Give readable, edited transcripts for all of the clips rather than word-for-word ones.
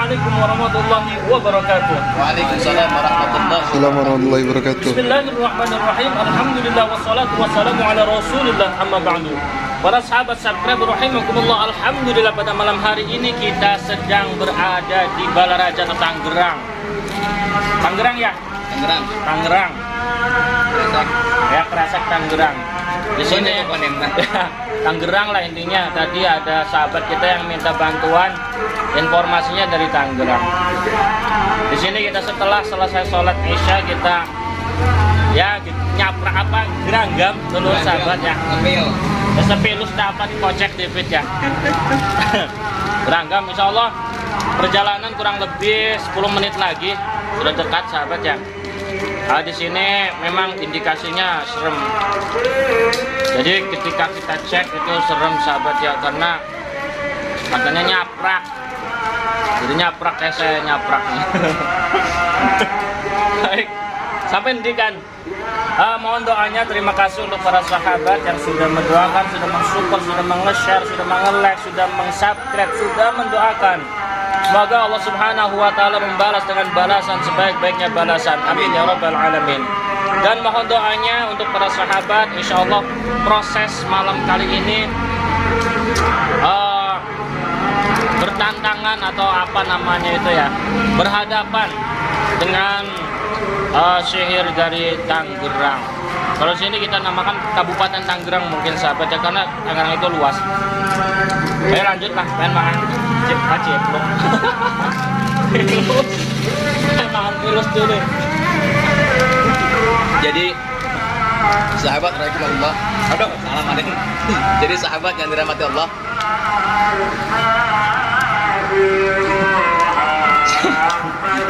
Assalamualaikum warahmatullahi wabarakatuh. Waalaikumsalam warahmatullahi wabarakatuh. Bismillahirrahmanirrahim. Alhamdulillah wassalatu wassalamu ala Rasulillah amma ba'du. Para sahabat subscriber rahimakumullah, alhamdulillah pada malam hari ini kita sedang berada di Balaraja atau Tangerang. Tangerang ya? Tangerang. Ya, Kerasak Tangerang. Di sini Tangerang lah intinya. Tadi ada sahabat kita yang minta bantuan, informasinya dari Tangerang. Di sini kita setelah selesai sholat Isya kita ya nyaprak apa geranggam dulu sahabat ya. Sepilus dapat kocek debit ya. Geranggam insya Allah perjalanan kurang lebih 10 menit lagi sudah dekat sahabat ya. Di sini memang indikasinya serem. Jadi ketika kita cek itu serem sahabat ya, karena katanya nyaprak. Jadi nyaprak kayak saya nyaprak. Baik, sampai nantikan. Mohon doanya, terima kasih untuk para sahabat yang sudah mendoakan, sudah mensupport, sudah meng-share, sudah meng-like, sudah meng-subscribe, sudah mendoakan. Semoga Allah Subhanahu wa Ta'ala membalas dengan balasan sebaik-baiknya balasan. Amin ya Rabbal Alamin. Dan mohon doanya untuk para sahabat, insya Allah proses malam kali ini bertantangan atau apa namanya itu ya, berhadapan dengan sihir dari Tangerang. Kalau sini kita namakan Kabupaten Tangerang mungkin sahabat ya, karena Tangerang itu luas. Ayo lanjutlah, main makan cip bro. Makan virus dulu. Jadi sahabat rahimahullah, aduh salam alaikum. Jadi sahabat yang dirahmati Allah,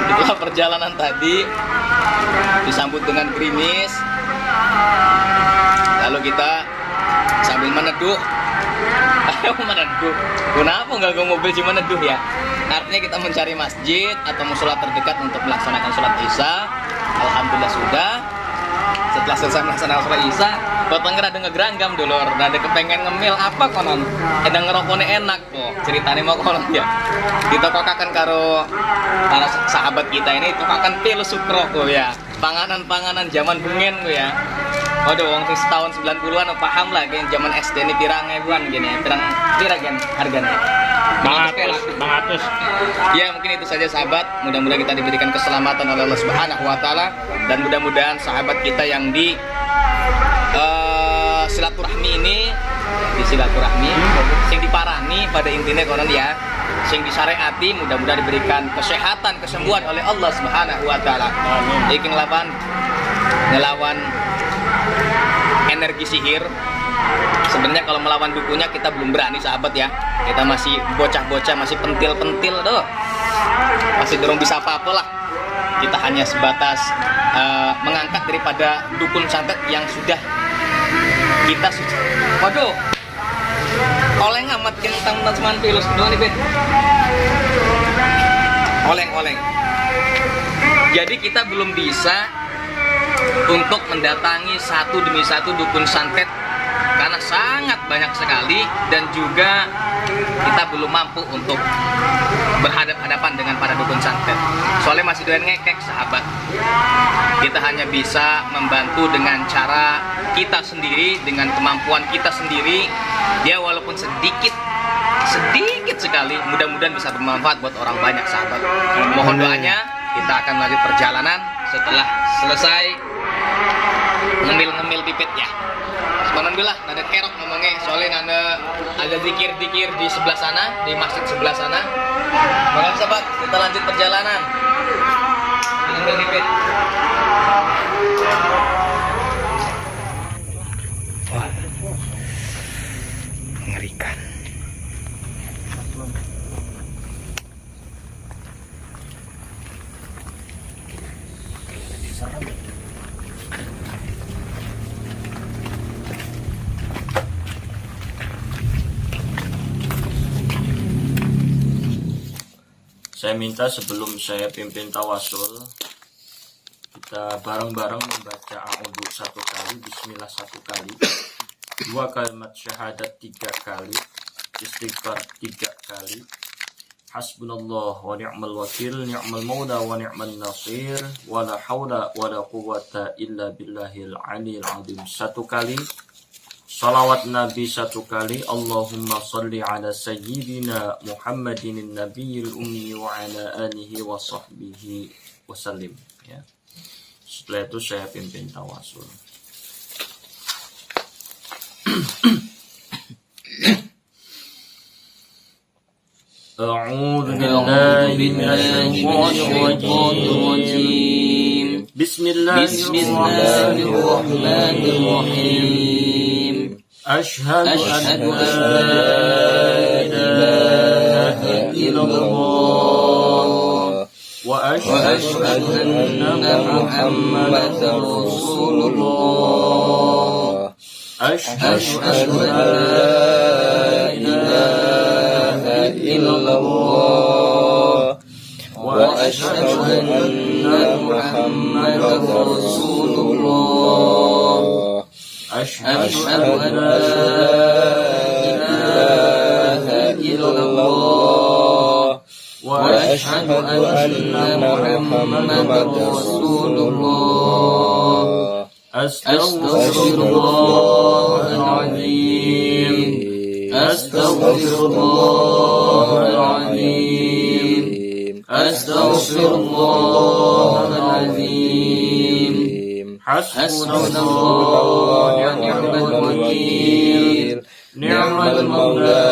setelah perjalanan tadi disambut dengan gerimis, lalu kita sambil meneduh. Meneduh, kenapa nggak ke mobil cuma meneduh ya? Artinya kita mencari masjid atau musola terdekat untuk melaksanakan sholat Isya. Alhamdulillah sudah. Setelah selesai melaksanakan sholat Isya, potongnya ada ngegeranggam dulu, ada kepengen ngemil apa konon, ada ngerokoknya enak kok. Ceritanya mau konon ya. Kita kokakan karo para sahabat kita ini kokakan pilus sukro ya. Panganan zaman bungen ya. Waduh, wong setahun 90-an paham lah kan zaman SD ini pirang ebuan gini ya. Pirang kan harganya. Bang Ya, mungkin itu saja sahabat. Mudah-mudahan kita diberikan keselamatan oleh Allah Subhanahu wa Ta'ala, dan mudah-mudahan sahabat kita yang di silaturahmi ini, di silaturahmi sing diparani pada intinya konon ya, sing disyariati, mudah-mudahan diberikan kesehatan, kesembuhan oleh Allah Subhanahu wa Ta'ala. Iki ngelawan energi sihir. Sebenarnya kalau melawan dukunya kita belum berani sahabat ya. Kita masih bocah-bocah, masih pentil-pentil doh. Masih belum bisa apa-apa lah. Kita hanya sebatas mengangkat daripada dukun santet yang sudah kita waduh. Oleng amat kentang teman pilus doang nih, Bet. Oleng. Jadi kita belum bisa untuk mendatangi satu demi satu dukun santet karena sangat banyak sekali, dan juga kita belum mampu untuk berhadapan-hadapan dengan para dukun santet. Soalnya masih doyan ngekek sahabat. Kita hanya bisa membantu dengan cara kita sendiri, dengan kemampuan kita sendiri. Ya walaupun sedikit sekali, mudah-mudahan bisa bermanfaat buat orang banyak sahabat. Mohon doanya, kita akan lanjut perjalanan setelah selesai ngemil pipit ya. Alhamdulillah, ada kerok ngomongnya, soalnya ada zikir-zikir di sebelah sana, di masjid sebelah sana. Maka sahabat, kita lanjut perjalanan. Ngemil pipit. Wah, mengerikan. Saya minta sebelum saya pimpin tawasul, kita bareng-bareng membaca a'udzu 1 kali, bismillah 1 kali, 2 kalimat syahadat 3 kali, istighfar 3 kali, Hasbunallah wa ni'mal wakil, ni'mal maula wa ni'mal nasir, wa la hawla wa la quwwata illa billahil aliyil azim. 1 kali. Salawat Nabi 1 kali. Allahumma salli ala sayyidina Muhammadin nabiyil ummi wa ala alihi wa sahbihi wasallim. Ya. Setelah itu saya pimpin tawasul. أعوذ بالله من الشيطان الرجيم بسم الله الرحمن الرحيم أشهد أن لا إله إلا الله وأشهد أن محمدا رسول الله أشهد أن لا إله إلا الله وأشهد أن محمدا رسول الله أشهد أن لا إله إلا الله وأشهد أن محمدا رسول الله أستغفر الله العظيم أستغفر الله العظيم أستغفر الله العظيم حسبنا الله ونعم الوكيل نعم المولى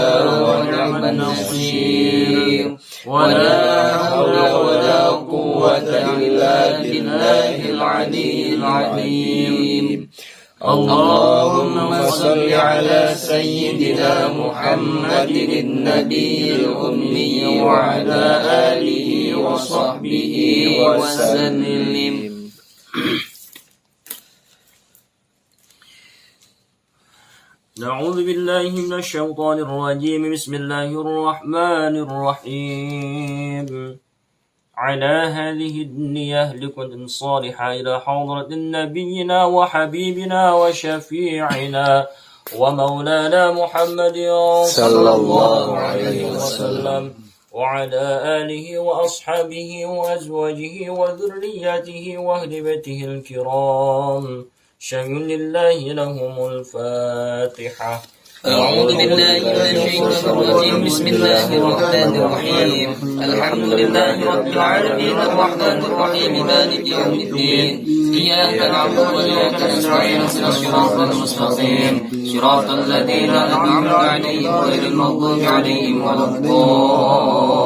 ونعم النصير ولا حول ولا قوة إلا بالله العلي العظيم اللهم صل على سيدنا محمد النبي الأمي وعلى آله وصحبه وسلم. نعوذ بالله من الشيطان الرجيم بسم الله الرحمن الرحيم على هذه النية لكل صالحة إلى حضرة نبينا وحبيبنا وشفيعنا ومولانا محمد صلى الله عليه وسلم وعلى آله وأصحابه وأزواجه وذرياته وأهل بيته الكرام شيء لله لهم الفاتحة. أعوذ بالله من الشيطان الرجيم بسم الله الرحمن الرحيم الحمد لله رب العالمين الرحمن الرحيم مالك يوم الدين إياك نعبد وإياك نستعين اهدنا الصراط المستقيم صراط الذين أنعمت عليهم غير المغضوب عليهم ولا الضالين.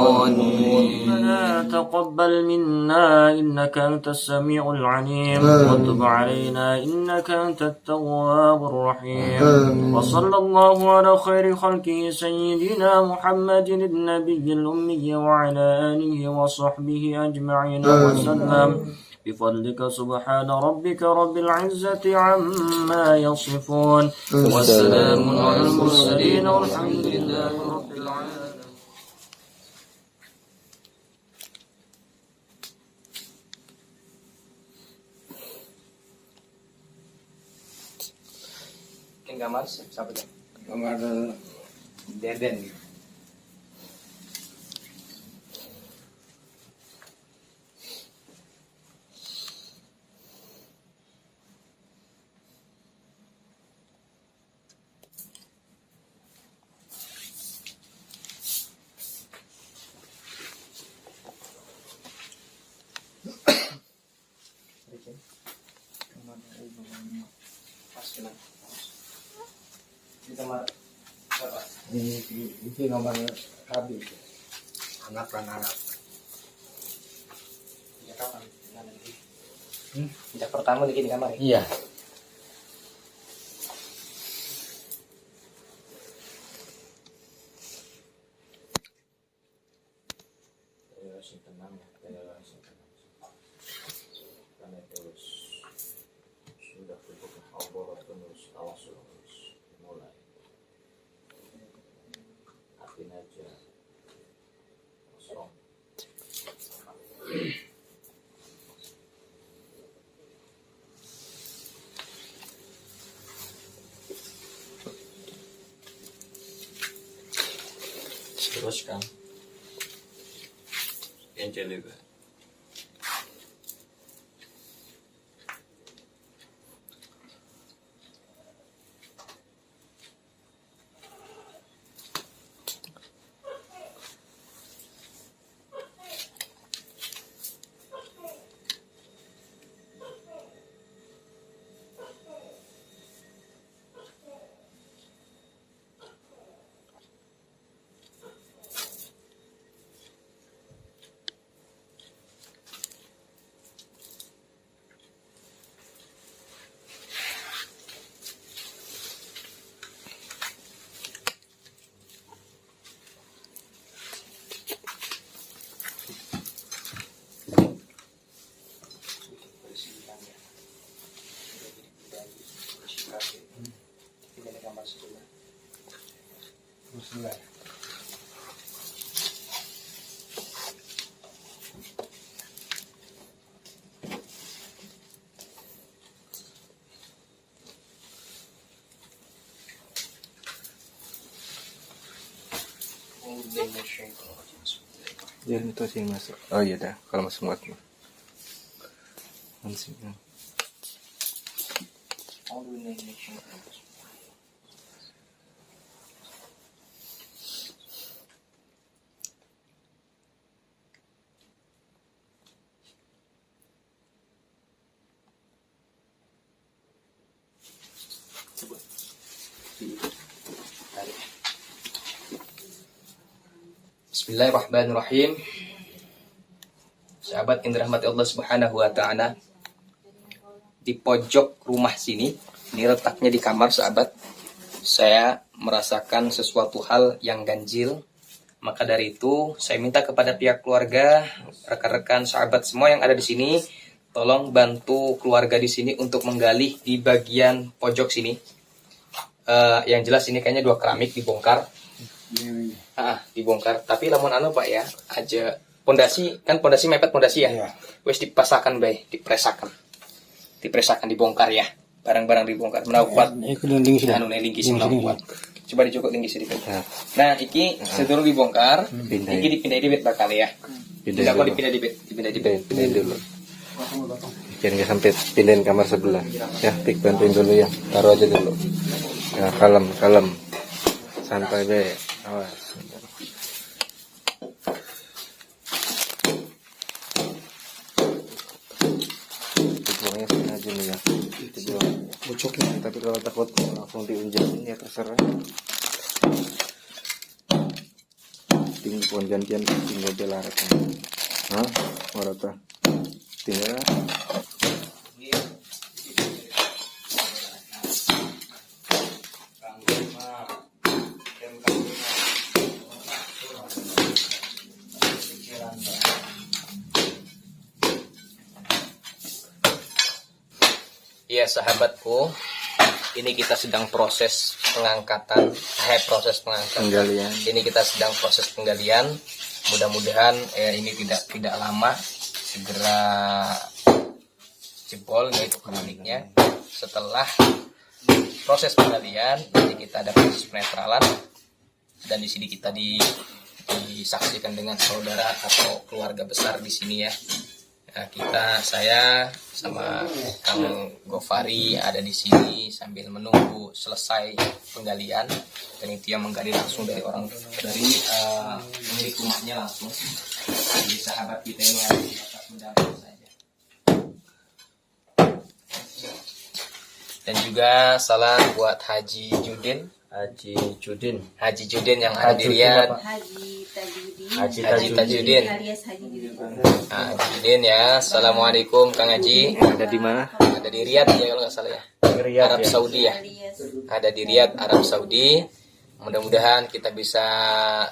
تقبل منا إنك أنت السميع العليم وتب علينا إنك أنت التواب الرحيم وصلى الله على خير خلقه سيدنا محمد النبي الأمي وعلى آله وصحبه أجمعين وسلم بفضلك سبحان ربك رب العزة عما يصفون والسلام على المرسلين والحمد لله رب العالمين. Gambar siapa tuh? Gambar Deden gitu. Ini gambar Habib, anak Arab. Ya kapan? Sejak pertama bikin di kamar. Iya. Teruskan. Cancel juga. Ya itu sih masuk. Oh iya dah, kalau masuk muat mah. Langsung. Bismillahirrahmanirrahim. Sahabat yang dirahmati Allah Subhanahu wa taala. Di pojok rumah sini, ini letaknya di kamar sahabat. Saya merasakan sesuatu hal yang ganjil. Maka dari itu, saya minta kepada pihak keluarga, rekan-rekan sahabat semua yang ada di sini, tolong bantu keluarga di sini untuk menggali di bagian pojok sini. Yang jelas ini kayaknya 2 keramik dibongkar. Dibongkar. Tapi lamun anu Pak ya, aja pondasi kan pondasi mepet pondasi ya. Wes dipasakan bae, dipresakan dibongkar ya. Barang-barang dibongkar. Menawa kuat. Anu lingkis menawa kuat. Coba dicukuk tinggi sedikit. Nah, iki sedurung dibongkar, iki dipindah dibet bakal ya. Tidak kok dipindah dibet. Pindahin dulu. Jangan nggak sampai pindahin kamar sebelah. Ya, Pik bantuin dulu ya. Taruh aja dulu. Ya, kalem. Santai be. Awas. Dibuangnya sini aja nih ya. Dibuang. Bucoknya. Tapi kalau takut langsung diunjakin ya terserah. Tinggal pohon gantian tinggal belarat. Hah? Warata. Tinggal. Iya sahabatku, ini kita sedang proses pengangkatan, Penggalian. Ini kita sedang proses penggalian. Mudah-mudahan ini tidak lama segera jebol yaitu keramiknya. Setelah proses penggalian, nanti kita ada proses penetralan dan di sini kita disaksikan dengan saudara atau keluarga besar di sini ya. Nah, saya sama Kang Gofari ada di sini sambil menunggu selesai penggalian dan itu yang menggali langsung dari pemilik rumahnya langsung. Jadi sahabat kita ini harus dapat mendamping saja. Dan juga salam buat Haji Judin yang ada di Riyadh. Haji Tajudin. Haji Judin ya. Assalamualaikum Kang Haji. Ada di mana? Ada di Riyadh ya kalau nggak salah ya. Arab Saudi ya. Ada di Riyadh Arab Saudi. Mudah-mudahan kita bisa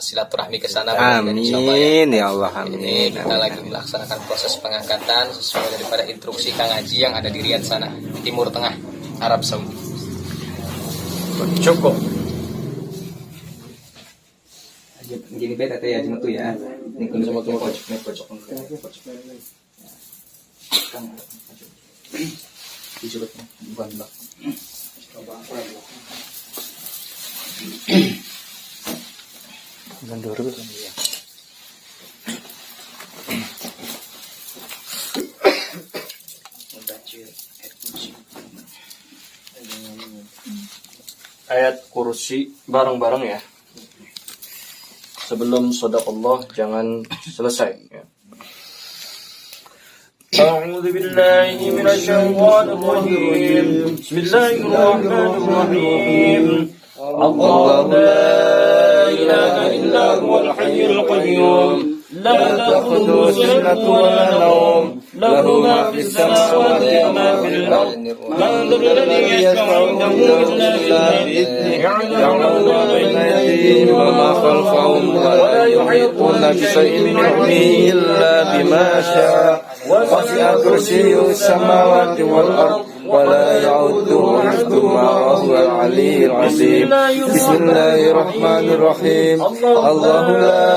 silaturahmi ke sana. Amin ya Allah, amin. Ini kita lagi melaksanakan proses pengangkatan sesuai daripada instruksi Kang Haji yang ada di Riyadh sana, Timur Tengah, Arab Saudi. Cukup. Gini beda teh ya cuma tuh ya. Ini kun sama tuh pojok. Dicoba bukan blok. Mundur ya. ayat kursi bareng-bareng ya. Sebelum shadaqallah jangan selesai ya. A'udzu billahi minasyaitonir rajim. Bismillahirrahmanirrahim. Allahu la ilaha illa huwal hayyul qayyum. La ta'khudhuhu sinatun wa la nawm. Lahu ma fis samawati wa ma fil ardi. Man dhal ladzi yashfa'u 'indahu illa bi'idhnihi. Ya'lamu ma bayna aydihim wa ma khalfahum wa la yuhituna bi shay'in min 'ilmihi illa bima sha'a. وسع كرسيه السماوات والأرض ولا يعوده حفظهما وهو العلي العظيم بسم الله الرحمن الرحيم الله لا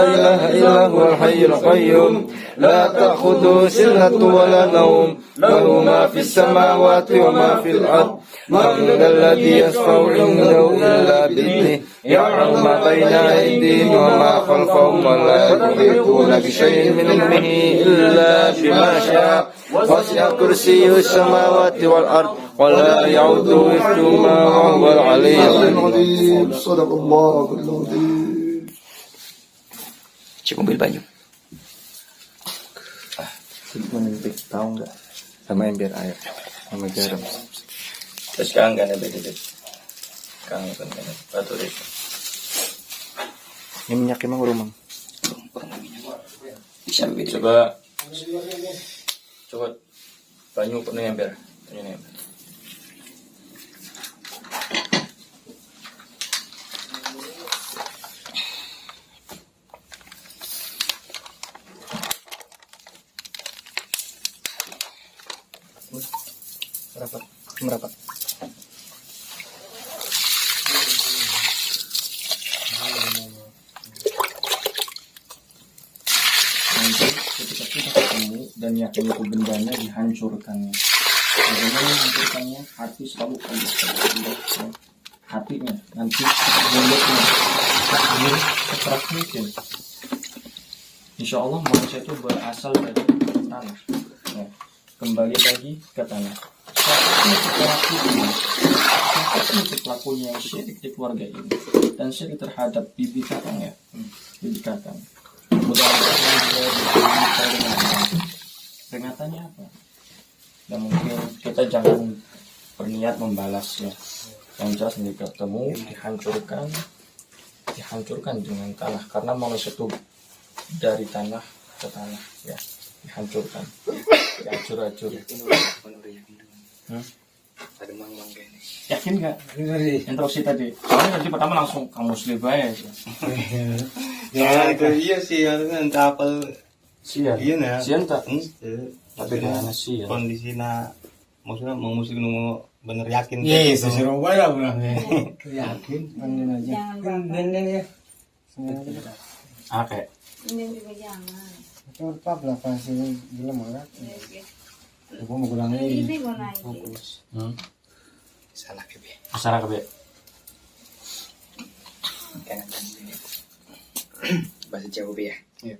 إله إلا هو الحي القيوم لا تأخذه سنة ولا نوم له ما في السماوات وما في الأرض من ذا الذي يشفع عنده إلا بإذنه يعلم ما بين أيديهم وما خلفهم ولا يحيطون بشيء من علمه إلا بما شاء وسع كرسيه السماوات والأرض ولا يعوده حفظهما وهو العلي العظيم صدق الله العظيم. Cik mobil baju. Tahu nggak? Sama yang biar air, sama garam. Terus sekarang kan ada beda. Sekarang kan ada batu deh. Ini minyak emang rumah. Bisa beda. Coba banyu penuh yang biar. Ini yang biar. Berapa? Nanti ketika kita ketemu dan yakin itu bendanya dihancurkannya. Bagaimana menghancurkannya? Hati selalu Allah. Hatinya nanti mulutnya sekeras mungkin. Insya Allah manusia itu berasal dari tanah. Ya. Kembali lagi ke tanah. Siapapun itu pelakunya yang syirik di keluarga ini dan syirik terhadap bibi kakang ya, bibi kakang. Mudah-mudahan dia diberikan peringatannya apa? Dan mungkin kita jangan berniat membalas ya. Yang jelas ini ketemu dihancurkan dengan tanah karena manusia itu dari tanah ke tanah ya, dihancurkan, dihancur-hancur. Ada mang-mang kayaknya. Yakin nggak? Introduksi tadi. Soalnya tadi pertama langsung kamu muslim aja. Ya, iya sih, harusnya entah apel. Sian. Iya nah. Sian tak? Tapi Gimana sih ya? kondisinya maksudnya mau musik mau bener yakin. Iya, sesuatu lah bilang yakin, panggil aja. Jangan Dan ya. Oke. Ini juga jangan. Itu apa lah pasti belum ada. Aku mau bilang Ini ini. gue naik. Fokus. Salah kebe. Masalah kebe. Kanan bahasa Jawa be ya. Iya.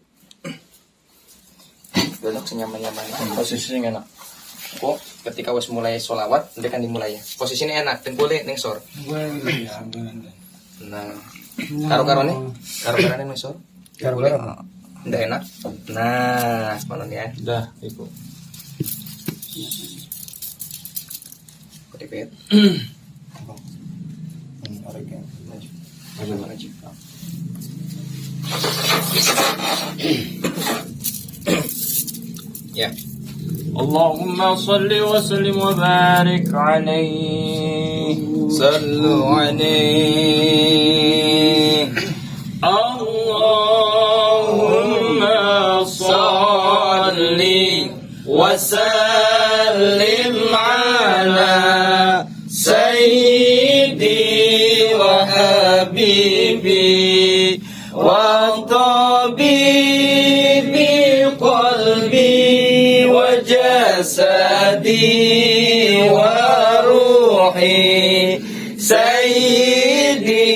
Duduk senyaman-nyaman. Posisinya enak. Kok ketika wes mulai sholawat, dia kan dimulai ya. Posisinya enak, tempule neng sor. Gue ya, Nah, karo-karone neng sor. Karo-karo. Udah enak. Nah, sepanon ya. Udah, itu. Kodepet. Oke. Maju maju. Ya. Allahumma salli wa sallim wa barik alaihi. Sallu alaihi. Allahumma salli wa sallim ala sayyidi wa habibi wa tabibi qalbi wa jasadi wa ruhi sayyidi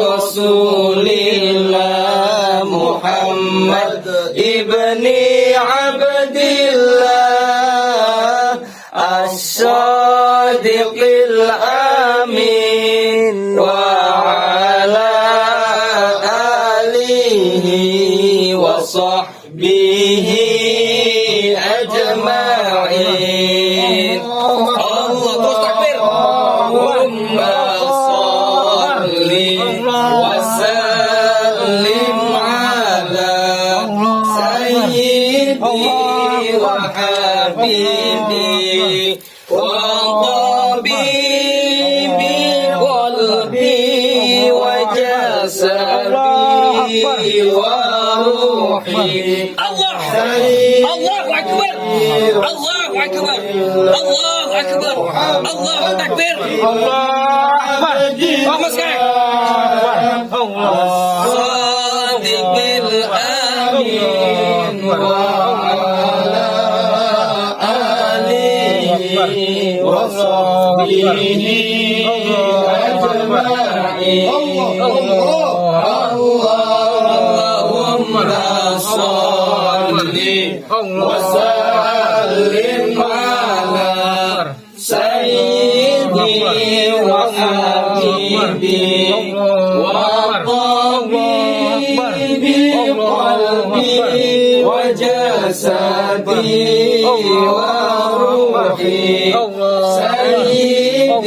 rasulillah Muhammad ibni Abdillah as-sadiqil amin وسلم على سيدي وحبيبي وطبيبي قلبي وجسدي وروحي الله أكبر الله أكبر الله أكبر الله أكبر صادق الأمين وعلى آله وصحبه أجمعين اللهم صل وسلم على سيدي وحبيبي وطبيبي قلبي وجسدي وروحي سيدي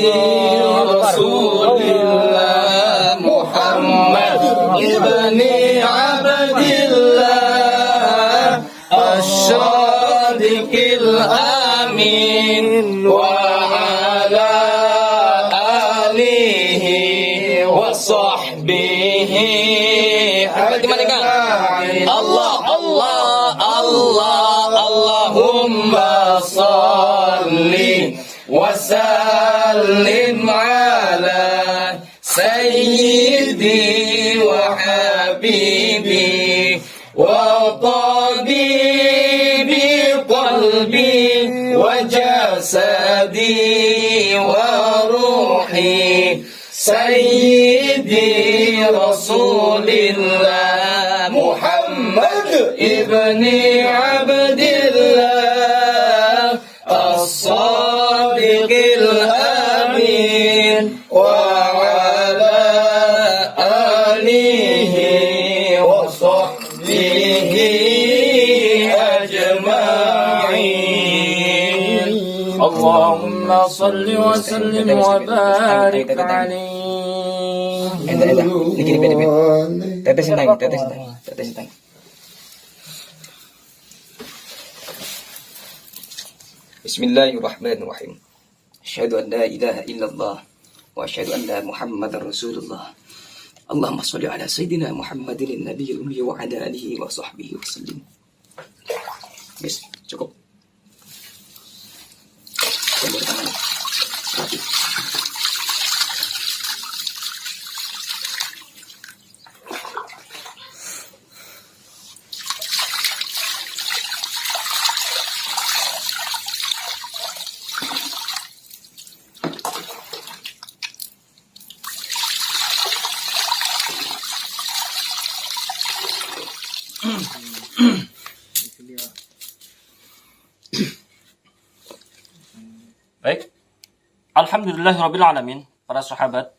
رسول الله محمد ابن عبد الله الصادق الأمين وعلى آله وصحبه أجمعين الله الله الله اللهم صل وسلم على سيدي وحبيبي وطبيبي قلبي وجسدي وروحي سيدي رسول الله محمد ابن عبد الله الصادق الأمين وعلى آله وصحبه أجمعين اللهم صل وسلم وبارك عليه Tetesin tangan, tetesin tangan. Bismillahirrahmanirrahim. Asyhadu an la ilaha illallah wa asyhadu anna Muhammadar Rasulullah. Allahumma shalli ala sayyidina Muhammadin nabiyil ummi wa ala alihi wa sahbihi wasallim. Guys, cukup. Jemur tangan. Rapi. Baik, alhamdulillahirrabbilalamin, para sahabat.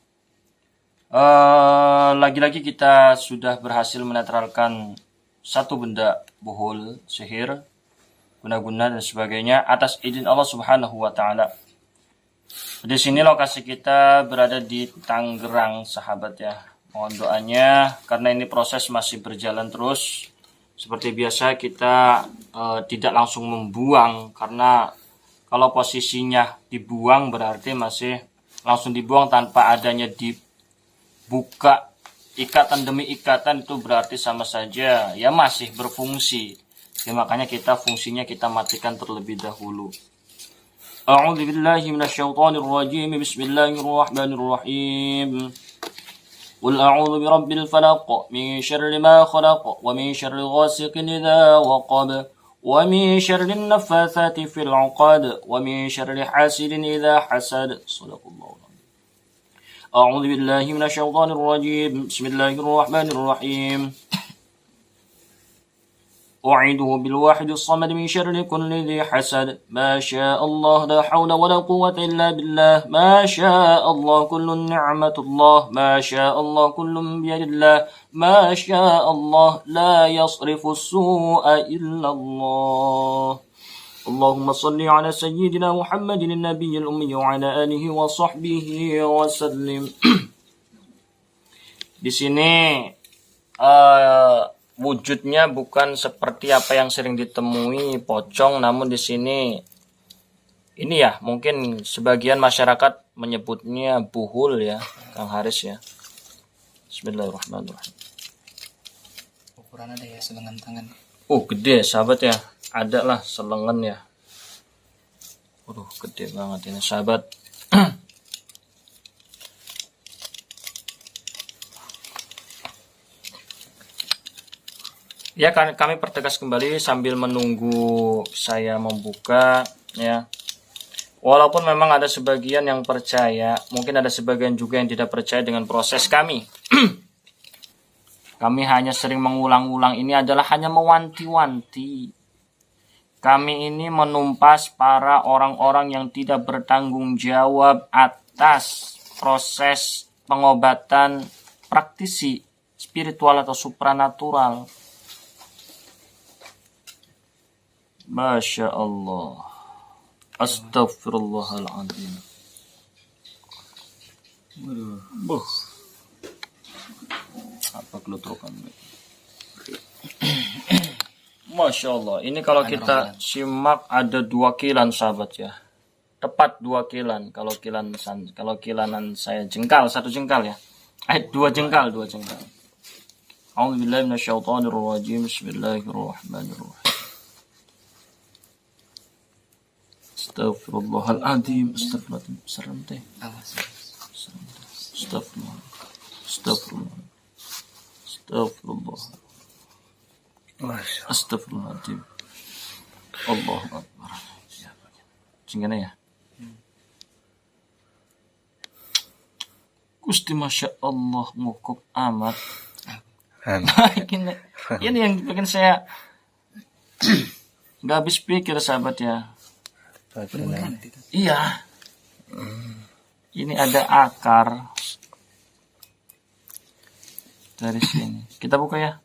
Lagi-lagi kita sudah berhasil menetralkan satu benda buhul, sihir, guna-guna dan sebagainya atas izin Allah Subhanahu wa taala. Di sini lokasi kita berada di Tangerang, sahabat ya. Mohon doanya karena ini proses masih berjalan terus. Seperti biasa kita tidak langsung membuang, karena kalau posisinya dibuang berarti masih langsung dibuang tanpa adanya dibuka ikatan demi ikatan, itu berarti sama saja ya masih berfungsi. Ya, makanya kita fungsinya kita matikan terlebih dahulu. A'udzubillahi minasyaitonirrajim. Bismillahirrahmanirrahim. Qul a'udzu birabbil falaq min syarri ma khalaq wa min syarri ghasiqin idza waqab wa min syarri naffatsati fil 'uqad wa min syarri hasidin idza hasad. Shadaqallahu. A'udzu billahi minasyaitonir rajim. Bismillahirrahmanirrahim. أعيده بالواحد الصمد من شر كل ذي حسد ما شاء الله لا حول ولا قوة إلا بالله ما شاء الله كل نعمة الله ما شاء الله كل بيد الله ما شاء الله لا يصرف السوء إلا الله اللهم صل على سيدنا محمد النبي الأمي وعلى آله وصحبه وسلم. Di sini wujudnya bukan seperti apa yang sering ditemui pocong, namun di sini ini ya mungkin sebagian masyarakat menyebutnya buhul ya, Kang Haris ya. Bismillahirrahmanirrahim. Ukuran ada ya selengan tangan. Gede sahabat ya, ada lah selengan ya. Waduh, gede banget ini sahabat. Ya, kami pertegas kembali sambil menunggu saya membuka ya. Walaupun memang ada sebagian yang percaya, mungkin ada sebagian juga yang tidak percaya dengan proses kami. Kami hanya sering mengulang-ulang, ini adalah hanya mewanti-wanti. Kami ini menumpas para orang-orang yang tidak bertanggung jawab atas proses pengobatan praktisi spiritual atau supranatural. Masya Allah. Astaghfirullahaladzim. Buh. Apa kelutrokan? Masya Allah. Ini kalau kita simak ada 2 kilan sahabat ya. Tepat 2 kilan. Kalau kilanan saya jengkal, 1 jengkal ya. 2 jengkal. A'udzubillahi minasyaitonirrajim. Bismillahirrahmanirrahim. Astagfirullahaladzim. Serem teh. Astagfirullah. Astagfirullahaladzim. Allahu Akbar. Singkana ya. Gusti Masya Allah, mukuk amat. Ini yang bikin saya nggak habis pikir sahabat ya. Iya. Ini ada akar dari sini. Kita buka ya.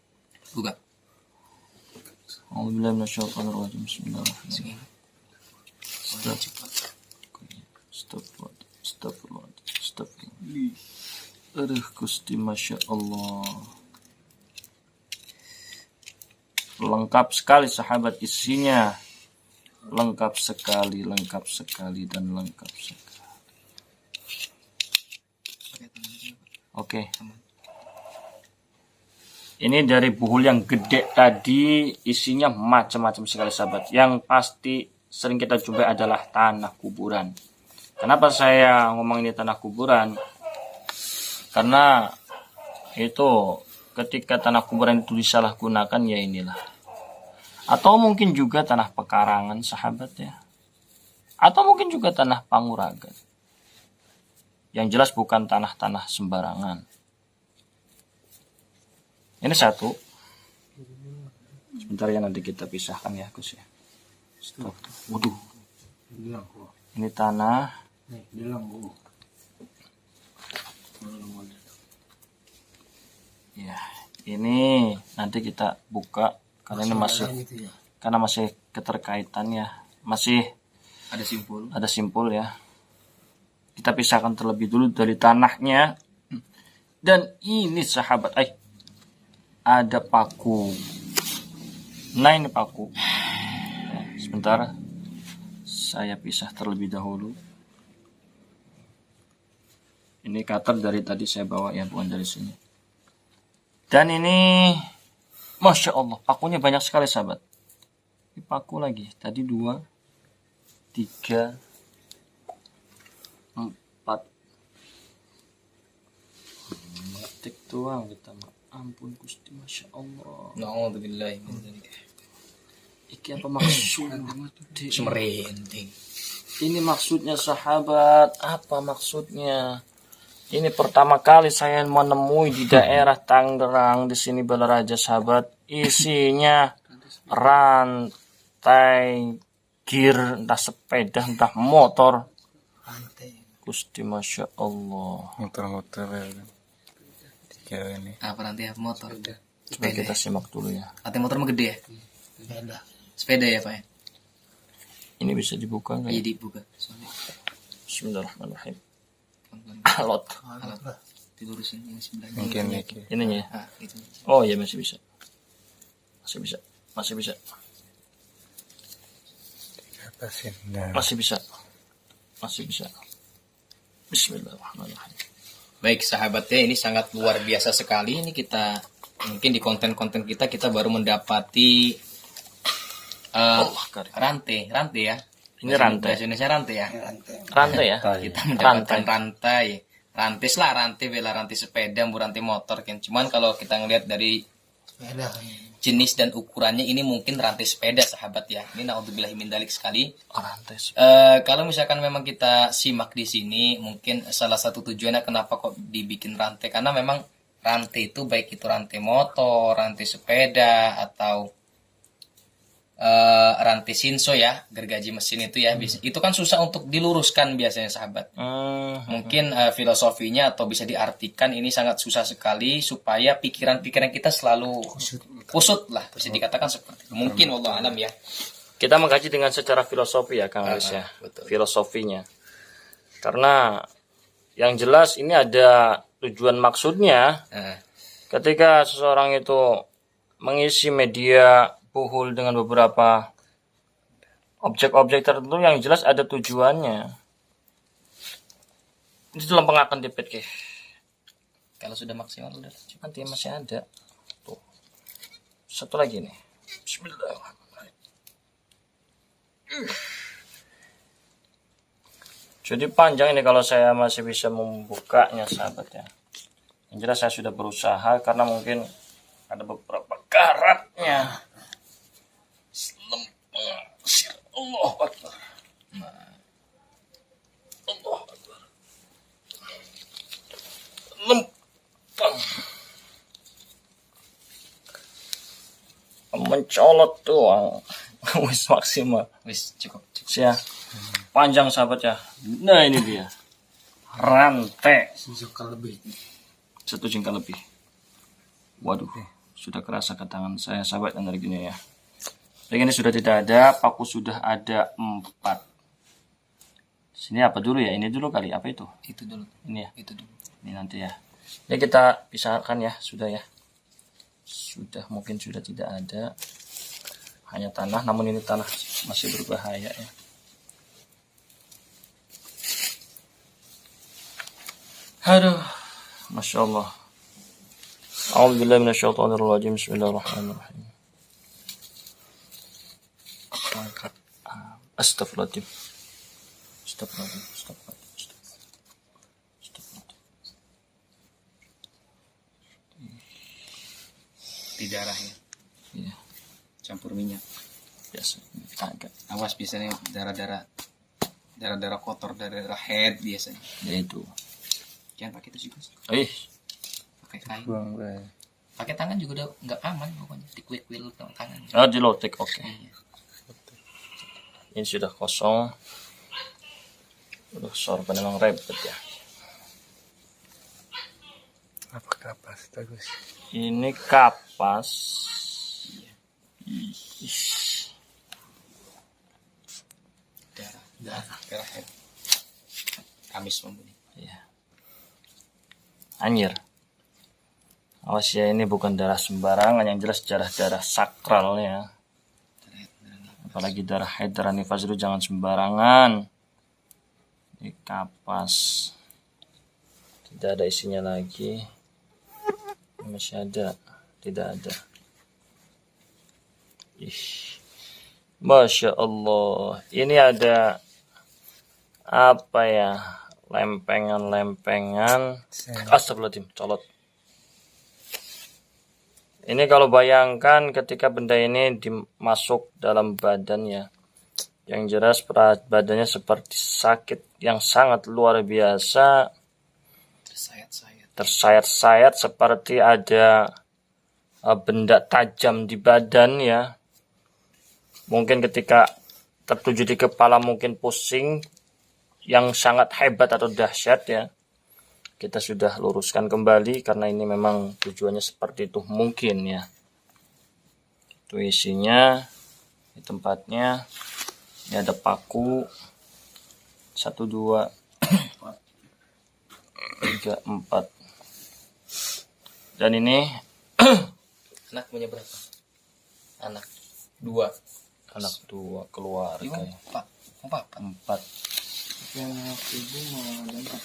Buka. Alhamdulillah minasyaitonirrajim. Bismillahirrahmanirrahim. Astagfirullah. Aduh Gusti Masya Allah. Lengkap sekali sahabat isinya. Lengkap sekali dan lengkap sekali. Oke. Ini dari buhul yang gede tadi, isinya macam-macam sekali sahabat. Yang pasti sering kita jumpai adalah tanah kuburan. Kenapa saya ngomong ini tanah kuburan? Karena itu ketika tanah kuburan itu disalahgunakan ya inilah. Atau mungkin juga tanah pekarangan sahabat ya. Atau mungkin juga tanah panguragan. Yang jelas bukan tanah-tanah sembarangan. Ini 1. Sebentar ya, nanti kita pisahkan ya Gus ya. Waduh. Ini tanah. Ya, ini nanti kita buka. Karena ini masih keterkaitannya, masih ada simpul ya. Kita pisahkan terlebih dulu dari tanahnya. Dan ini sahabat, ada paku. Nah ini paku. Sebentar, saya pisah terlebih dahulu. Ini cutter dari tadi saya bawa ya, bukan dari sini. Dan ini Masya Allah, pakunya banyak sekali sahabat. Ini paku lagi. Tadi 2, 3, 4. Tik doang kita. Ampun Gusti Masya Allah. Na'udzubillahi min dzalik. Iki apa maksud? Semerinding. Ini maksudnya sahabat. Apa maksudnya? Ini pertama kali saya menemui di daerah Tangerang, di sini Balaraja sahabat. Isinya rantai gear, entah sepeda, entah motor. Gusti Masya Allah. Motor-motor ya. 3 ini. Apa nanti motor? Coba kita simak dulu ya. Nanti motor mah gede ya? Sepeda ya Pak ya? Ini bisa dibuka nggak? Iya dibuka. Bismillahirrahmanirrahim. Alot. dilurusin yang sebelahnya. Mungkin itunya. Niki. Ininya ya. Ah, itu. Oh iya masih bisa. Masih bisa. Masih bisa. Apasin. Nah. Masih bisa. Masih bisa. Bismillahirrahmanirrahim. Baik sahabatnya, ini sangat luar biasa sekali. Ini kita mungkin di konten-konten kita baru mendapati rantai ya. Ini rantai. Bahasa Indonesia rantai ya. Rantai ya. Kita mendapatkan rantai bela rantai sepeda, rantai motor kan. Cuman kalau kita ngelihat dari jenis dan ukurannya ini mungkin rantai sepeda sahabat ya. Ini naudzubillahi min dzalik sekali. Rantai. Kalau misalkan memang kita simak di sini, mungkin salah satu tujuannya kenapa kok dibikin rantai, karena memang rantai itu baik itu rantai motor, rantai sepeda, atau rantai sinso ya, gergaji mesin itu ya, itu kan susah untuk diluruskan biasanya sahabat. Mungkin filosofinya atau bisa diartikan ini sangat susah sekali supaya pikiran-pikiran kita selalu kusut lah, bisa dikatakan seperti itu. Mungkin wallahu alam ya. Kita mengkaji dengan secara filosofi ya Kang Aris ya. Betul. Filosofinya. Karena yang jelas ini ada tujuan maksudnya. Ketika seseorang itu mengisi media buhul dengan beberapa objek-objek tertentu, yang jelas ada tujuannya. Ini dalam pengakan DPK. Kalau sudah maksimal udah Nanti masih ada. Tuh. Satu lagi nih. Bismillahirrahmanirrahim. Jadi panjang ini kalau saya masih bisa membukanya sahabat ya. Yang jelas saya sudah berusaha karena mungkin ada beberapa karatnya. Allah Akbar. Allah Akbar. Lempang. Mencolot doang. Wis maksimal. wis cukup. Ya. Panjang sahabat ya. Nah ini dia. Rantai. Satu jengkal lebih. Waduh. Sudah kerasa ke tangan saya sahabat energinya ya. Jadi ini sudah tidak ada. Paku sudah ada 4. Sini apa dulu ya? Ini dulu kali. Apa itu? Itu dulu. Ini ya. Itu dulu. Ini nanti ya. Ini kita pisahkan ya. Sudah ya. Sudah mungkin sudah tidak ada. Hanya tanah. Namun ini tanah masih berbahaya ya. Aduh. Masya Allah. A'udzubillahi minasyaitonirrajim. Bismillahirrahmanirrahim. Astagfirullahaladzim. Di darah ya. Iya, Campur minyak. biasa. Agak. Awas biasanya darah kotor, darah head biasanya. Ya itu. Jangan pakai itu juga. Pakai kain. Buang gue. Pakai tangan juga udah nggak aman pokoknya. Dikuil-kuil tangan. Oh, di lotek. Oke. Iya. Ini sudah kosong. Udah sorban memang ribet ya. Apa kapas bagus? Ini kapas. Ih. Darah head. Kamis membuni. Iya. Anjir. Awas ya, ini bukan darah sembarangan, yang jelas darah sakral ya. Apalagi darah haid, darah nifas itu jangan sembarangan. Ini kapas. Tidak ada isinya lagi. Ini masih ada. Tidak ada. Ih. Masya Allah. Ini ada apa ya? Lempengan. Astagfirullahaladzim. Colot. Ini kalau bayangkan ketika benda ini dimasuk dalam badan ya. Yang jelas badannya seperti sakit yang sangat luar biasa. Tersayat-sayat seperti ada benda tajam di badan ya. Mungkin ketika tertuju di kepala mungkin pusing yang sangat hebat atau dahsyat ya. Kita sudah luruskan kembali karena ini memang tujuannya seperti itu mungkin ya. Itu isinya, di tempatnya. Ini ada paku 1, 2, 3, 4. Dan ini Anak punya berapa? Anak 2. anak 2 keluarga. Empat. Empat. 4. Yang ibu mau ada empat.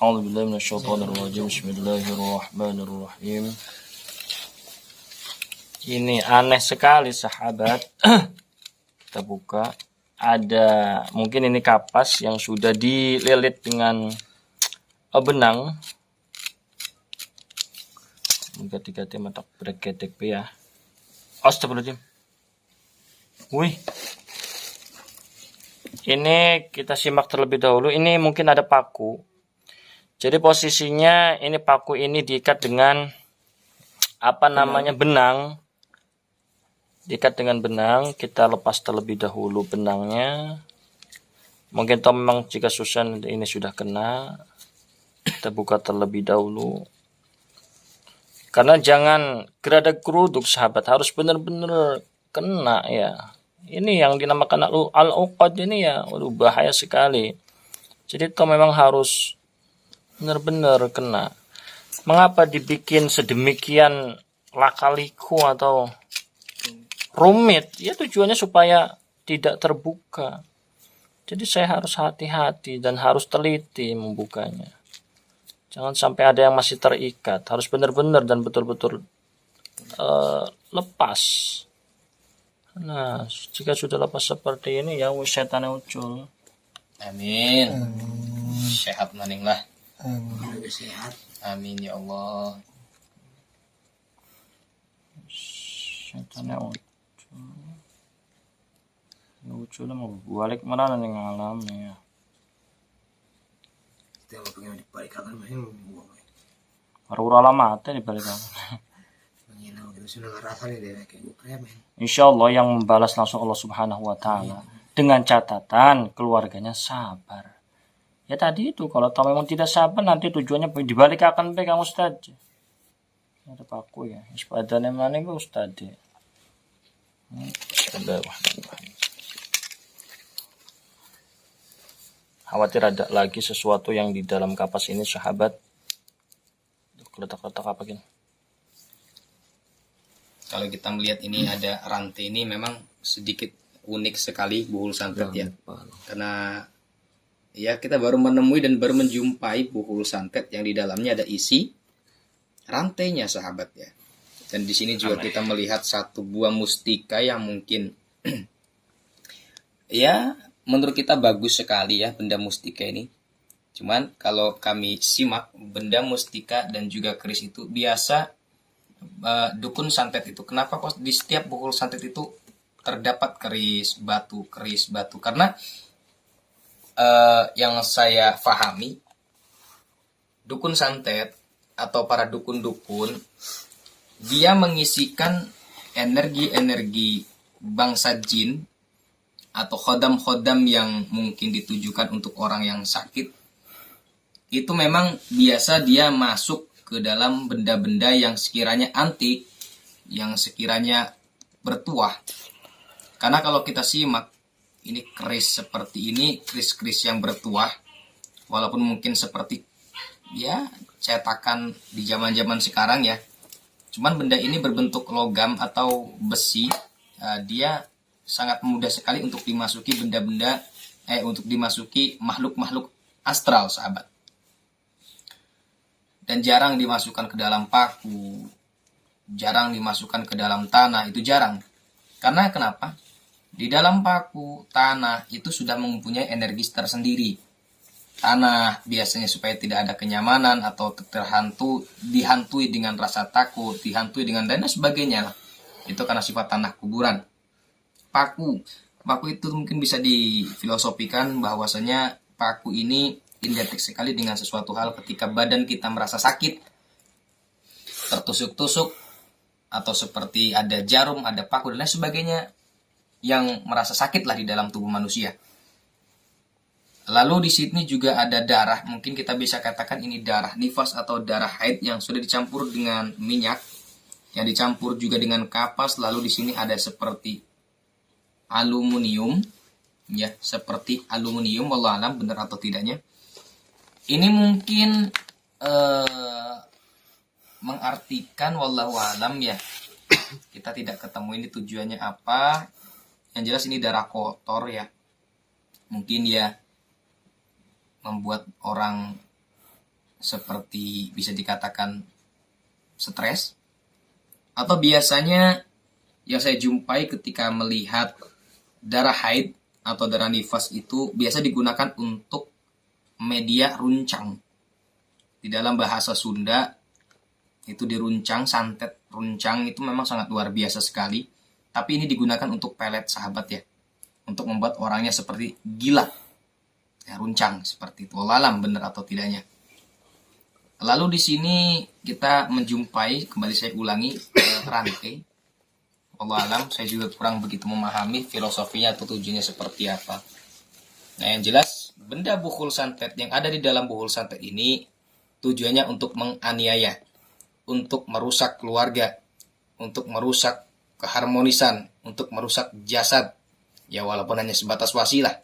A'udzubillahi minasyaitonirrajim. Bismillahirrahmanirrahim. Ini aneh sekali sahabat. Kita buka. Ada mungkin ini kapas yang sudah dililit dengan benang. Ganti-ganti mata berkedek ya. Astagfirullahaladzim. Wih. Ini kita simak terlebih dahulu. Ini mungkin ada paku. Jadi posisinya ini paku ini diikat dengan apa namanya benang. Diikat dengan benang. Kita lepas terlebih dahulu benangnya. Mungkin toh memang jika susah ini sudah kena. Kita buka terlebih dahulu. Karena jangan geradak geruduk sahabat, harus benar-benar kena ya. Ini yang dinamakan al-uqad ini ya, waduh bahaya sekali. Jadi itu memang harus benar-benar kena. Mengapa dibikin sedemikian laka-liku atau rumit? Ya tujuannya supaya tidak terbuka. Jadi saya harus hati-hati dan harus teliti membukanya. Jangan sampai ada yang masih terikat. Harus benar-benar dan betul-betul lepas. Nah, jika sudah lepas seperti ini ya setannya ucul. Amin. Sehat maning lah. Sehat. Amin ya Allah. Setannya ucul. Ucul mau balik mana nih ngalamnya. Kita mau pengen dibalik akan main buang. Harura lama di balik aku. Menginau gitu sudah ngarapan ya deh kayak gue kayak main. Insya Allah yang membalas langsung Allah Subhanahu Wa Taala dengan catatan keluarganya sabar. Ya tadi itu kalau tahu memang tidak sabar nanti tujuannya dibalik akan pegang Ustaz. Ada paku ya. Sepadanya mana gue Ustaz. Khawatir ada lagi sesuatu yang di dalam kapas ini sahabat. Letak-letak apa gini? Kalau kita melihat ini ada rantai ini memang sedikit unik sekali buhul santet ya. Karena ya kita baru menemui dan baru menjumpai buhul santet yang di dalamnya ada isi rantainya sahabat ya. Dan di sini juga kita melihat satu buah mustika yang mungkin ya menurut kita bagus sekali ya benda mustika ini. Cuman kalau kami simak benda mustika dan juga keris itu biasa dukun santet itu. Kenapa kok di setiap buhul santet itu terdapat keris batu. Karena yang saya pahami dukun santet atau para dukun-dukun dia mengisikan energi-energi bangsa jin atau khodam-khodam yang mungkin ditujukan untuk orang yang sakit, itu memang biasa dia masuk ke dalam benda-benda yang sekiranya antik, yang sekiranya bertuah. Karena kalau kita simak, ini keris seperti ini, keris-keris yang bertuah, walaupun mungkin seperti ya cetakan di zaman-zaman sekarang ya, cuman benda ini berbentuk logam atau besi, dia sangat mudah sekali untuk dimasuki benda-benda untuk dimasuki makhluk-makhluk astral sahabat. Dan jarang dimasukkan ke dalam paku, jarang dimasukkan ke dalam tanah, itu jarang. Karena kenapa? Di dalam paku, tanah itu sudah mempunyai energi tersendiri. Tanah biasanya supaya tidak ada kenyamanan atau dihantui dengan rasa takut, dihantui dengan dan sebagainya. Itu karena sifat tanah kuburan. Paku itu mungkin bisa difilosofikan bahwasanya paku ini identik sekali dengan sesuatu hal ketika badan kita merasa sakit, tertusuk-tusuk, atau seperti ada jarum, ada paku dan lain sebagainya yang merasa sakit lah di dalam tubuh manusia. Lalu di sini juga ada darah, mungkin kita bisa katakan ini darah nifas atau darah haid yang sudah dicampur dengan minyak, yang dicampur juga dengan kapas. Lalu di sini ada seperti aluminium, ya seperti aluminium, wallahu alam benar atau tidaknya. Ini mungkin mengartikan wallahu alam ya. Kita tidak ketemu ini tujuannya apa. Yang jelas ini darah kotor ya. Mungkin ya membuat orang seperti bisa dikatakan stres. Atau biasanya yang saya jumpai ketika melihat darah haid atau darah nifas itu biasa digunakan untuk media runcang. Di dalam bahasa Sunda itu diruncang, santet runcang itu memang sangat luar biasa sekali. Tapi ini digunakan untuk pelet sahabat ya. Untuk membuat orangnya seperti gila. Ya, runcang seperti itu. Wallah alam benar atau tidaknya. Lalu di sini kita menjumpai, kembali saya ulangi, rantai. Wallah alam, saya juga kurang begitu memahami filosofinya atau tujuannya seperti apa. Nah yang jelas, benda buhul santet yang ada di dalam buhul santet ini tujuannya untuk menganiaya, untuk merusak keluarga, untuk merusak keharmonisan, untuk merusak jasad. Ya walaupun hanya sebatas wasilah.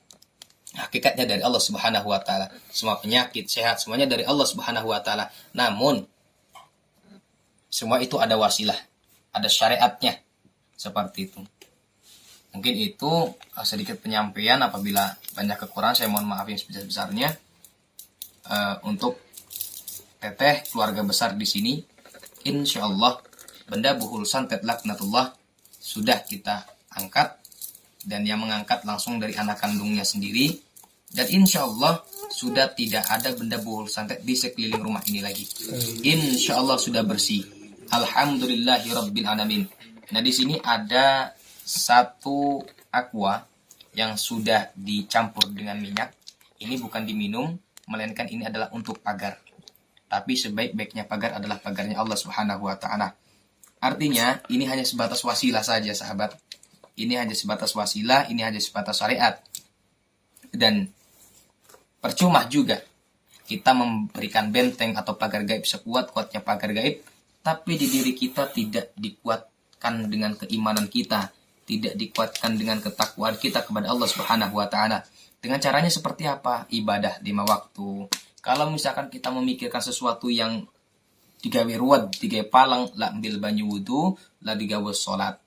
Hakikatnya dari Allah Subhanahu wa taala. Semua penyakit, sehat, semuanya dari Allah Subhanahu wa taala. Namun semua itu ada wasilah, ada syariatnya. Seperti itu. Mungkin itu sedikit penyampaian. Apabila banyak kekurangan saya mohon maaf yang sebesar-besarnya. Untuk teteh keluarga besar di sini, insya Allah benda buhul santet laknatullah sudah kita angkat, dan yang mengangkat langsung dari anak kandungnya sendiri, dan insya Allah sudah tidak ada benda buhul santet di sekeliling rumah ini lagi. Insya Allah sudah bersih. Alhamdulillahirabbil alamin. Nah di sini ada satu aqua yang sudah dicampur dengan minyak. Ini bukan diminum, melainkan ini adalah untuk pagar. Tapi sebaik-baiknya pagar adalah pagarnya Allah Subhanahu wa taala. Artinya ini hanya sebatas wasilah saja sahabat. Ini hanya sebatas wasilah, ini hanya sebatas syariat. Dan percuma juga kita memberikan benteng atau pagar gaib sekuat-kuatnya pagar gaib, tapi di diri kita tidak dikuatkan dengan keimanan kita, tidak dikuatkan dengan ketakwaan kita kepada Allah Subhanahu wa taala. Dengan caranya seperti apa? Ibadah 5 waktu. Kalau misalkan kita memikirkan sesuatu yang digawe ruwet, digawe palang, lah ambil banyu wudu, lah digawe salat.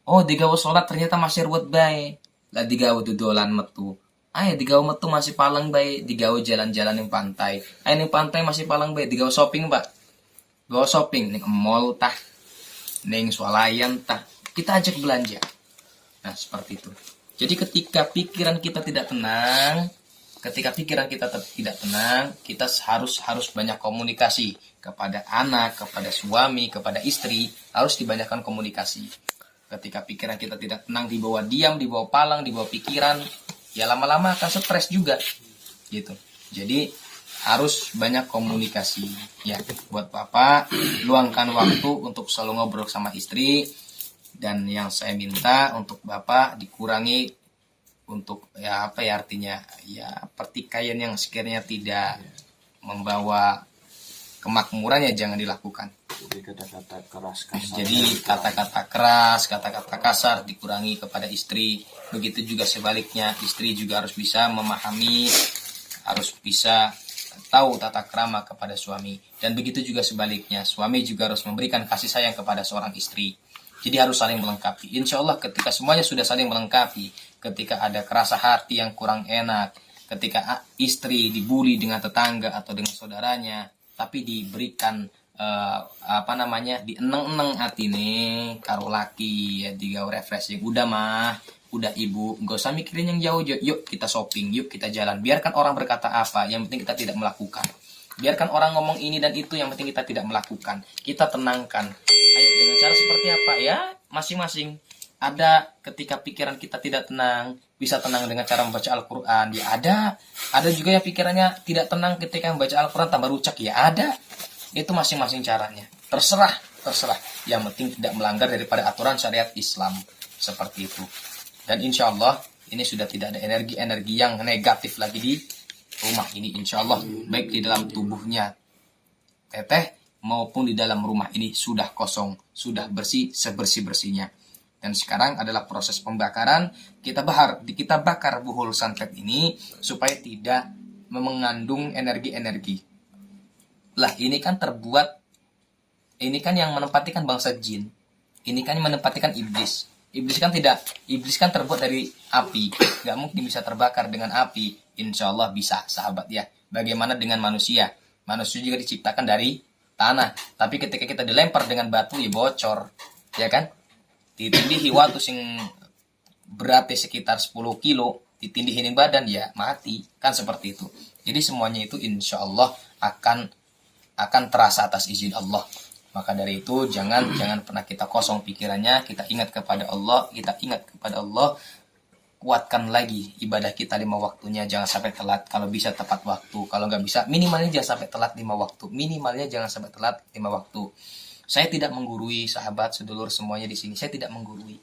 Oh, digawe salat ternyata masih ruwet bae. Lah digawe dodolan metu. Ayo digawe metu masih palang bae, digawe jalan-jalan yang pantai. Ayo ning pantai masih palang bae, digawe shopping, Pak. Digawe shopping ning mall tah, ning swalayan tah. Kita ajak belanja. Nah, seperti itu. Jadi ketika pikiran kita tidak tenang, kita harus banyak komunikasi kepada anak, kepada suami, kepada istri, harus dibanyakan komunikasi. Ketika pikiran kita tidak tenang, dibawa diam, dibawa palang, dibawa pikiran, ya lama-lama akan stres juga, gitu. Jadi harus banyak komunikasi, ya. Buat Bapak, luangkan waktu untuk selalu ngobrol sama istri. Dan yang saya minta untuk Bapak dikurangi untuk artinya pertikaian yang sekiranya tidak membawa kemakmuran ya jangan dilakukan. Jadi kata-kata keras kasar. Jadi kata-kata keras, kata-kata kasar dikurangi kepada istri. Begitu juga sebaliknya, istri juga harus bisa memahami, harus bisa tahu tata krama kepada suami. Dan begitu juga sebaliknya, suami juga harus memberikan kasih sayang kepada seorang istri. Jadi harus saling melengkapi. Insya Allah ketika semuanya sudah saling melengkapi, ketika ada kerasa hati yang kurang enak, ketika istri dibully dengan tetangga atau dengan saudaranya, tapi diberikan dieneng-eneng atine karo laki ya, digawe refreshing. Udah mah, udah ibu, gak usah mikirin yang jauh, yuk kita shopping, yuk kita jalan. Biarkan orang berkata apa, yang penting kita tidak melakukan. Biarkan orang ngomong ini dan itu, yang penting kita tidak melakukan. Kita tenangkan. Ayo dengan cara seperti apa ya? Masing-masing. Ada ketika pikiran kita tidak tenang, bisa tenang dengan cara membaca Al-Quran. Ya ada juga yang pikirannya tidak tenang ketika membaca Al-Quran tambah rucak. Ya ada. Itu masing-masing caranya. Terserah. Yang penting tidak melanggar daripada aturan syariat Islam. Seperti itu. Dan insya Allah ini sudah tidak ada energi-energi yang negatif lagi di rumah ini. Insya Allah baik di dalam tubuhnya teteh maupun di dalam rumah ini sudah kosong, sudah bersih sebersih-bersihnya. Dan sekarang adalah proses pembakaran. Kita bakar buhul santet ini supaya tidak mengandung energi-energi. Lah ini kan ini kan yang menempati kan bangsa jin. Ini kan yang menempati kan iblis. Iblis kan terbuat dari api. Gak mungkin bisa terbakar dengan api. Insya Allah bisa, sahabat ya. Bagaimana dengan manusia? Manusia juga diciptakan dari tanah. Tapi ketika kita dilempar dengan batu ya bocor. Ya kan? Ditindihi waktu sing beratnya sekitar 10 kilo. Ditindihin badan ya mati. Kan seperti itu. Jadi semuanya itu insya Allah akan terasa atas izin Allah. Maka dari itu jangan pernah kita kosong pikirannya, kita ingat kepada Allah, kuatkan lagi ibadah kita 5 waktunya, jangan sampai telat. Kalau bisa tepat waktu, kalau nggak bisa minimalnya jangan sampai telat 5 waktu. Minimalnya jangan sampai telat 5 waktu. Saya tidak menggurui sahabat, sedulur semuanya di sini. Saya tidak menggurui.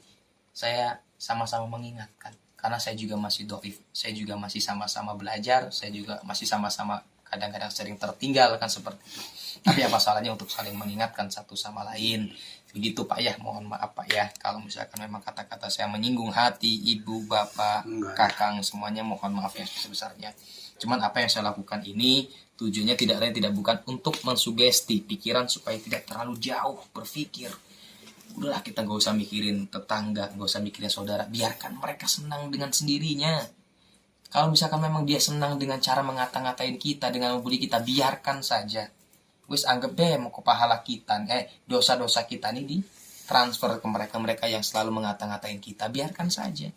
Saya sama-sama mengingatkan. Karena saya juga masih doif, saya juga masih sama-sama belajar, saya juga masih sama-sama kadang-kadang sering tertinggal kan seperti itu. Tapi apa salahnya untuk saling mengingatkan satu sama lain. Begitu Pak ya, mohon maaf Pak ya. Kalau misalkan memang kata-kata saya menyinggung hati ibu, bapak, kakang, semuanya mohon maaf yang sebesarnya. Cuman apa yang saya lakukan ini tujuannya tidak lain tidak bukan untuk mensugesti pikiran supaya tidak terlalu jauh berpikir. Udahlah kita gak usah mikirin tetangga, gak usah mikirin saudara. Biarkan mereka senang dengan sendirinya. Kalau misalkan memang dia senang dengan cara mengata-ngatain kita, dengan membuli kita, biarkan saja. Wis anggap deh mau ke pahala kita, dosa-dosa kita ini ditransfer ke mereka yang selalu mengata-ngatain kita. Biarkan saja.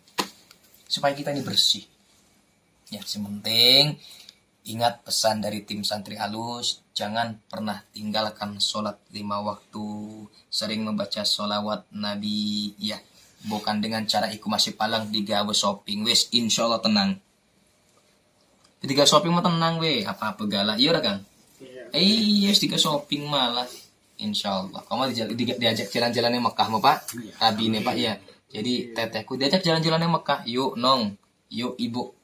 Supaya kita ini bersih. Ya, sementing ingat pesan dari tim Santri Alus, jangan pernah tinggalkan sholat 5 waktu, sering membaca sholawat Nabi, ya, bukan dengan cara iku masih palang digawe shopping, wes insya Allah tenang. Ketika shopping mah tenang we, apa-apa galak, iya Kang? Yes, ketika shopping malah, insya Allah. Kamu diajak jalan-jalan yang Mekah, mau Pak? Abi nih Pak ya. Jadi tetehku diajak jalan-jalan yang Mekah, yuk nong, yuk ibu.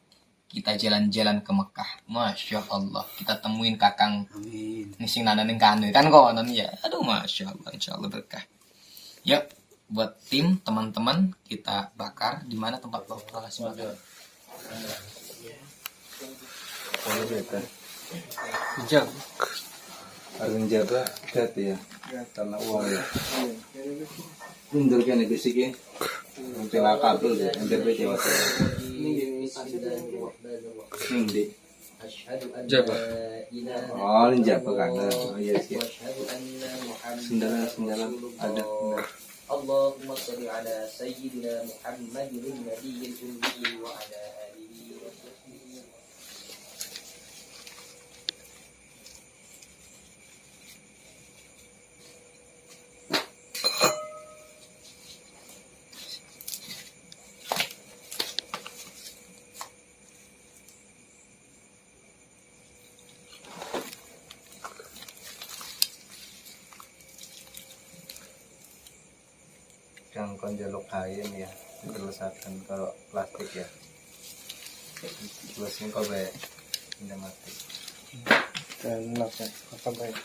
Kita jalan-jalan ke Mekah. Masya Allah. Kita temuin kakang. Amin. Nising nananin kanu. Kan konon ya. Aduh Masya Allah. Insya Allah berkah. Yuk. Buat tim, teman-teman. Kita bakar. Di mana tempat lokasi bakar? Jak. Agung jaga. Hati ya. Karena uang ya. Mundur kan itu sih kan. Untuk kabel ya. Mundur ke Jawa Tengah. Hindi. Japa. Oh, ini Japa kan. Oh iya sih. Sendalan ada. Allahumma shalli ala sayyidina Muhammadin nabiyil ummi wa ala alihi wa sahbihi. Yang konjelok kain ya, dilesakan ke plastik ya. Terus ini kau baik, tidak mati. Dan apa baik.